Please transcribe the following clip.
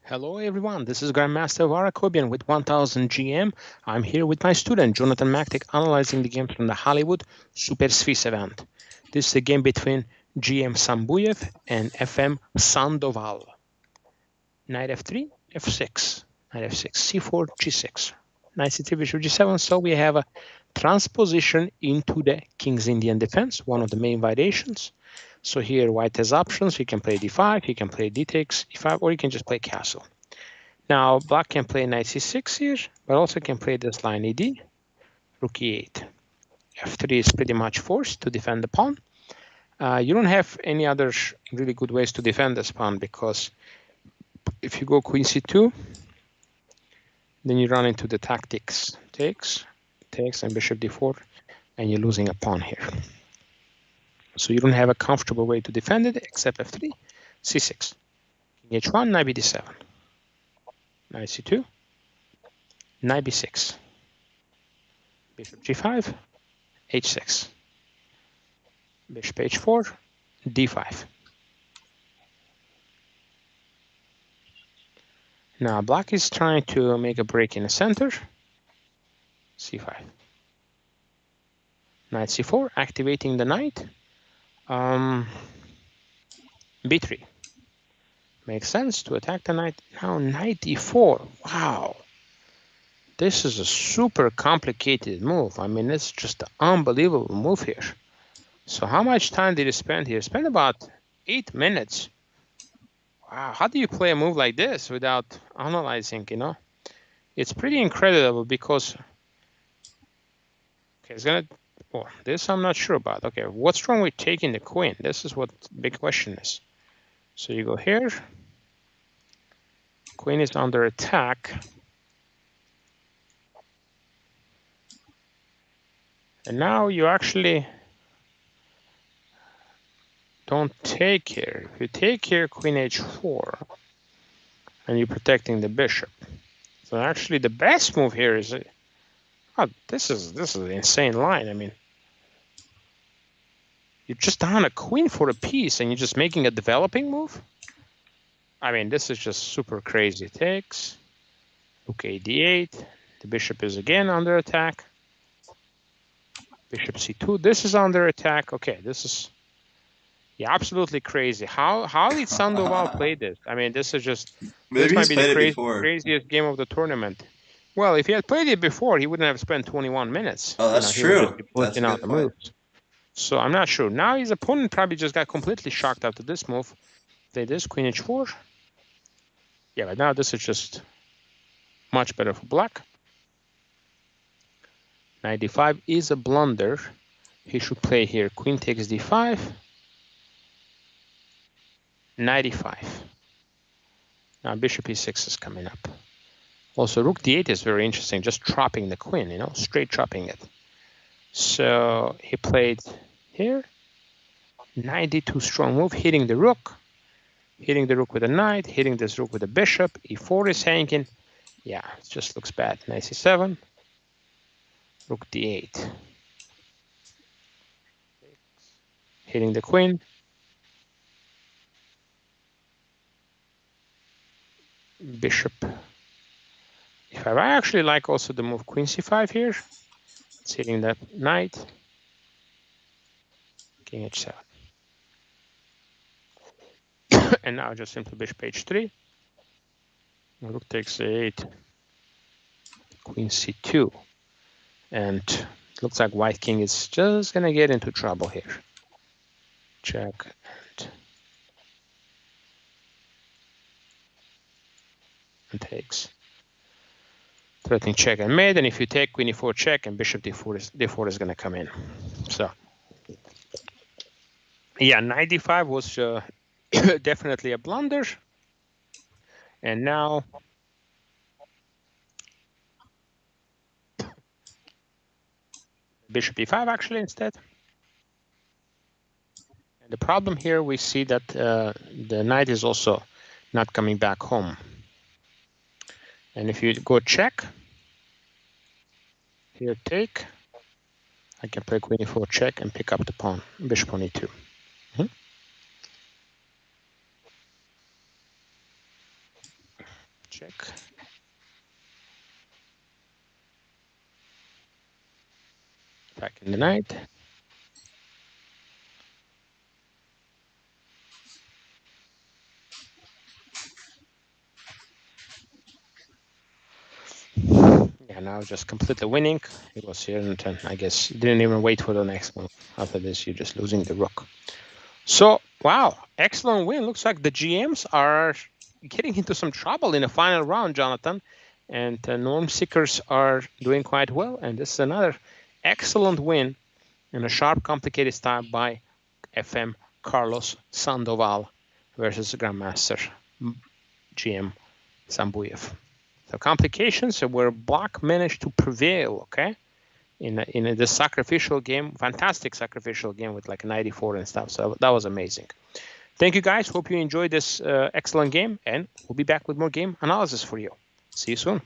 Hello everyone, this is Grandmaster Akobian with 1000 GM. I'm here with my student Jonathan Mactic analyzing the game from the Hollywood Super Swiss event. This is a game between GM SMABUEV and FM SANDOVAL. Knight f3, f6, knight f6, c4, g6, knight c3, bishop g7. So we have a transposition into the King's Indian defense, one of the main variations. So here white has options. He can play d5, he can play d takes e5, or he can just play castle. Now black can play knight c6 here, but also can play this line ed, rook e8. f3 is pretty much forced to defend the pawn. You don't have any other really good ways to defend this pawn, because if you go queen c2, then you run into the tactics, takes, and bishop d4, and you're losing a pawn here. So you don't have a comfortable way to defend it except f3, c6, king h1, knight bd7, knight c2, knight b6, bishop g5, h6, bishop h4, d5. Now black is trying to make a break in the center, c5. Knight c4, activating the knight. b3. Makes sense to attack the knight. Now knight e4. Wow. This is a super complicated move. I mean, it's just an unbelievable move here. So how much time did he spend here? Spent about 8 minutes. Wow, how do you play a move like this without analyzing, you know? It's pretty incredible because, okay, it's gonna, oh, this I'm not sure about. Okay, what's wrong with taking the queen? This is what the big question is. So you go here, queen is under attack. And now you actually don't take here. If you take here, queen h4, and you're protecting the bishop. So actually the best move here is, oh, this is an insane line. I mean, you're just down a queen for a piece and you're just making a developing move. I mean, this is just super crazy. Takes, rook a d8. The bishop is again under attack. Bishop c2. This is under attack. Okay, this is, yeah, absolutely crazy. How did Sandoval play this? I mean, this is just, Maybe this might be the craziest game of the tournament. Well, if he had played it before, he wouldn't have spent 21 minutes. Oh, that's He would true. just be pointing out the moves. So I'm not sure. Now his opponent probably just got completely shocked after this move. Play this, queen h4. Yeah, but now this is just much better for black. Knight d5 is a blunder. He should play here queen takes d5. Knight e5. Now bishop e6 is coming up. Also, rook d8 is very interesting, just trapping the queen, you know, straight trapping it. So he played here. Knight d2, strong move, hitting the rook with a knight, hitting this rook with a bishop. e4 is hanging. Yeah, it just looks bad. Knight c7, rook d8, hitting the queen. Bishop e5. I actually like also the move queen c5 here. It's hitting that knight. King h7. And now just simply bishop h3. Rook takes a8. Queen c2. And it looks like white king is just gonna get into trouble here. Check and takes. Threatening check and mate, and if you take queen e4 check, and bishop d4 is gonna come in. So yeah, knight d5 was definitely a blunder. And now bishop e5 actually instead. And the problem here, we see that the knight is also not coming back home. And if you go check, here take, I can play queen e4 check and pick up the pawn, bishop on e2. Check. Back in the night. Yeah, now just completely winning. It was here, and I guess you didn't even wait for the next one. After this, you're just losing the rook. So, wow, excellent win. Looks like the GMs are getting into some trouble in the final round, Jonathan. And norm seekers are doing quite well. And this is another excellent win in a sharp, complicated style by FM Carlos Sandoval versus Grandmaster GM SMABUEV. So complications where black managed to prevail, okay? In the sacrificial game, fantastic sacrificial game with like 94 and stuff. So that was amazing. Thank you guys. Hope you enjoyed this excellent game, and we'll be back with more game analysis for you. See you soon.